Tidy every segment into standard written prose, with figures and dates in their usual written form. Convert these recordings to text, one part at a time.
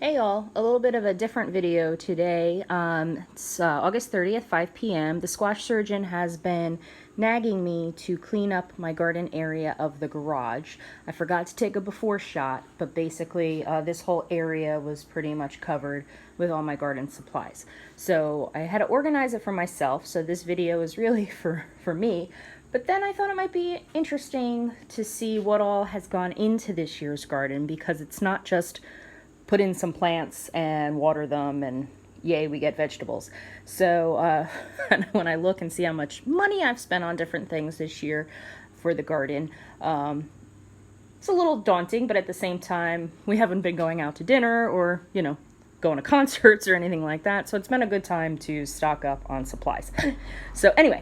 Hey y'all, a little bit of a different video today. It's August 30th, 5 p.m. The squash surgeon has been nagging me to clean up my garden area of the garage. I forgot to take a before shot, but basically this whole area was pretty much covered with all my garden supplies. So I had to organize it for myself, so this video is really for me. But then I thought it might be interesting to see what all has gone into this year's garden, because it's not just put in some plants and water them and yay, we get vegetables. So when I look and see how much money I've spent on different things this year for the garden, it's a little daunting, but at the same time, we haven't been going out to dinner or, going to concerts or anything like that. So it's been a good time to stock up on supplies. So anyway,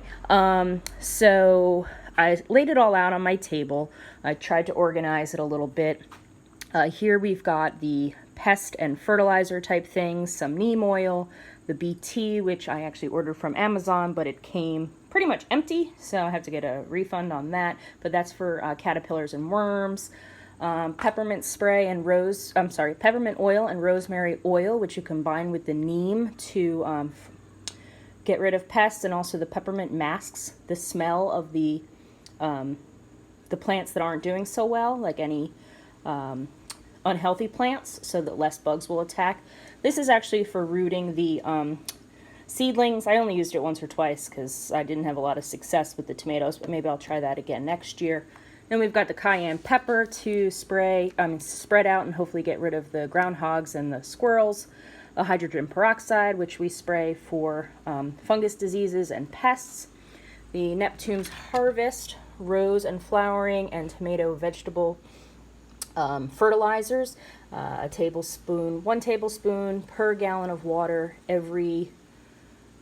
so I laid it all out on my table. I tried to organize it a little bit. Here we've got the pest and fertilizer type things, some neem oil, the BT, which I actually ordered from Amazon, but it came pretty much empty, so I have to get a refund on that. But that's for caterpillars and worms. Peppermint oil and rosemary oil, which you combine with the neem to get rid of pests, and also the peppermint masks the smell of the plants that aren't doing so well, like any unhealthy plants, so that less bugs will attack. This is actually for rooting the seedlings. I only used it once or twice because I didn't have a lot of success with the tomatoes, but maybe I'll try that again next year. Then we've got the cayenne pepper to spread out and hopefully get rid of the groundhogs and the squirrels. The hydrogen peroxide, which we spray for fungus diseases and pests. The Neptune's Harvest, rose and flowering and tomato vegetable fertilizers, 1 tablespoon per gallon of water every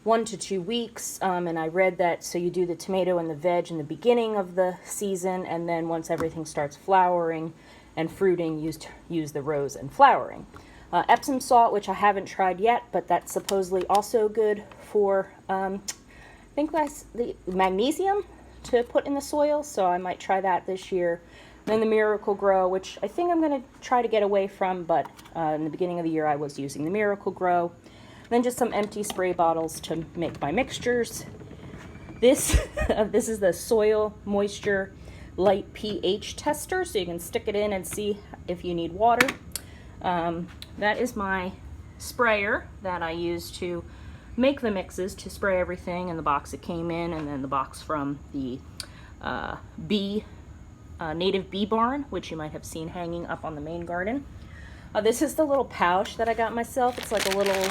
1 to 2 weeks. And I read that so you do the tomato and the veg in the beginning of the season, and then once everything starts flowering and fruiting, use the rose and flowering. Epsom salt, which I haven't tried yet, but that's supposedly also good for, I think that's the magnesium to put in the soil, so I might try that this year. Then the Miracle-Gro, which I think I'm going to try to get away from, but in the beginning of the year I was using the Miracle-Gro. Then just some empty spray bottles to make my mixtures. This is the soil moisture light pH tester, so you can stick it in and see if you need water. That is my sprayer that I use to make the mixes, to spray everything in the box it came in, and then the box from the native bee barn, which you might have seen hanging up on the main garden. This is the little pouch that I got myself. It's like a little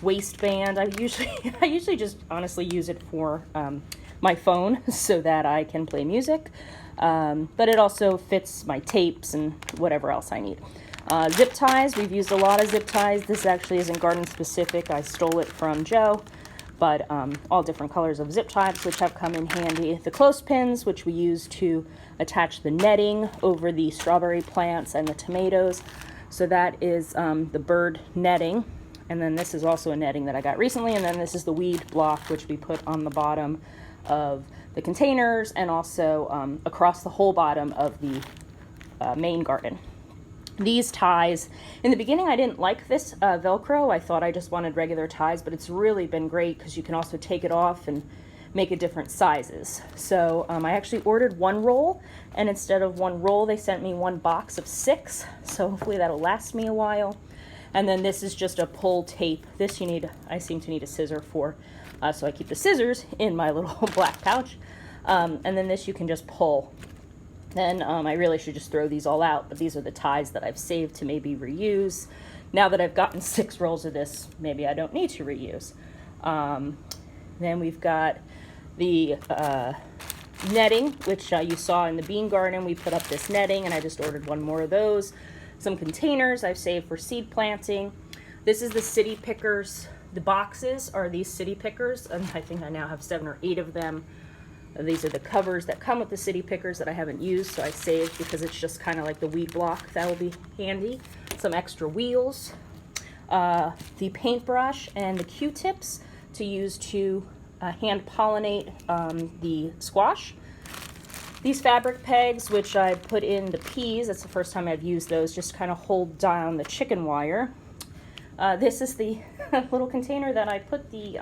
waistband. I usually just honestly use it for my phone so that I can play music, but it also fits my tapes and whatever else I need. Zip ties. We've used a lot of zip ties. This actually isn't garden specific. I stole it from Joe. But all different colors of zip ties, which have come in handy. The clothespins, which we use to attach the netting over the strawberry plants and the tomatoes. So that is the bird netting. And then this is also a netting that I got recently. And then this is the weed block, which we put on the bottom of the containers and also across the whole bottom of the main garden. These ties, in the beginning I didn't like this Velcro. I thought I just wanted regular ties, but it's really been great because you can also take it off and make it different sizes. So I actually ordered 1 roll, and instead of 1 roll they sent me 1 box of 6, so hopefully that'll last me a while. And then this is just a pull tape. This I seem to need a scissor for, so I keep the scissors in my little black pouch. And then this you can just pull. Then I really should just throw these all out, but these are the ties that I've saved to maybe reuse. Now that I've gotten 6 rolls of this, maybe I don't need to reuse. Then we've got the netting, which you saw in the bean garden. We put up this netting, and I just ordered 1 more of those. Some containers I've saved for seed planting. This is the City Pickers. The boxes are these City Pickers, and I think I now have 7 or 8 of them. These are the covers that come with the City Pickers that I haven't used, so I saved because it's just kind of like the weed block. That will be handy. Some extra wheels, the paintbrush, and the Q-tips to use to hand pollinate the squash. These fabric pegs, which I put in the peas, that's the first time I've used those, just kind of hold down the chicken wire. This is the little container that I put the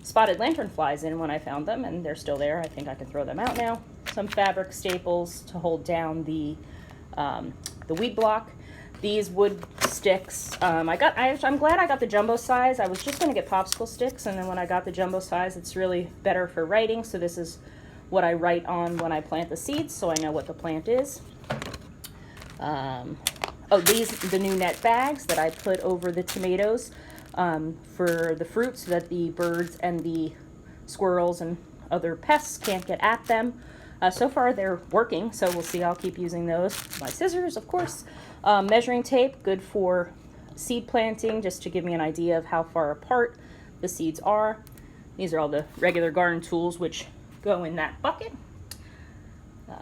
spotted lanternflies in when I found them, and they're still there. I think I can throw them out now. Some fabric staples to hold down the weed block. These wood sticks. I'm glad I got the jumbo size. I was just going to get popsicle sticks, and then when I got the jumbo size, it's really better for writing. So this is what I write on when I plant the seeds, so I know what the plant is. The new net bags that I put over the tomatoes for the fruit, so that the birds and the squirrels and other pests can't get at them. So far they're working, so we'll see. I'll keep using those. My scissors, of course. Measuring tape, good for seed planting, just to give me an idea of how far apart the seeds are. These are all the regular garden tools which go in that bucket.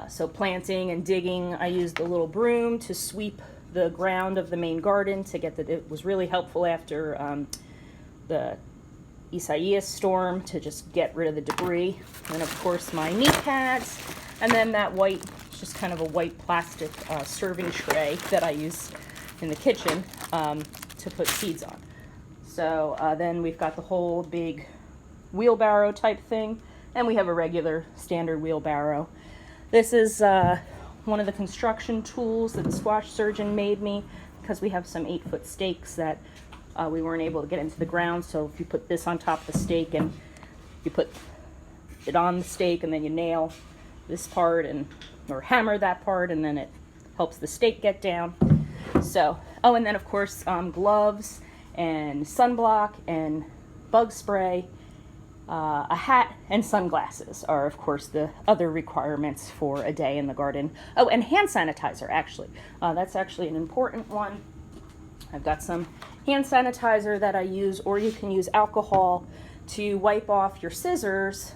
So planting and digging, I used the little broom to sweep the ground of the main garden to get that. It was really helpful after the Isaias storm to just get rid of the debris. And of course my knee pads, and then that white, just kind of a white plastic serving tray that I use in the kitchen to put seeds on. So then we've got the whole big wheelbarrow type thing, and we have a regular standard wheelbarrow. This is one of the construction tools that the squash surgeon made me, because we have some 8-foot stakes that we weren't able to get into the ground. So if you put this on top of the stake and you put it on the stake, and then you nail this part or hammer that part, and then it helps the stake get down. So, and then of course gloves and sunblock and bug spray. A hat and sunglasses are, of course, the other requirements for a day in the garden. Oh, and hand sanitizer, actually. That's actually an important one. I've got some hand sanitizer that I use, or you can use alcohol to wipe off your scissors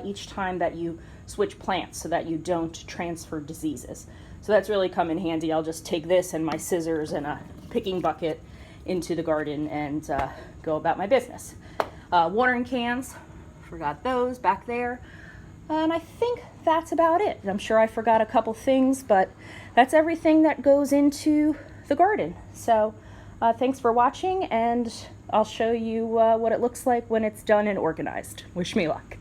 each time that you switch plants, so that you don't transfer diseases. So that's really come in handy. I'll just take this and my scissors and a picking bucket into the garden and go about my business. Watering cans, forgot those back there. And I think that's about it. I'm sure I forgot a couple things, but that's everything that goes into the garden. So thanks for watching, and I'll show you what it looks like when it's done and organized. Wish me luck.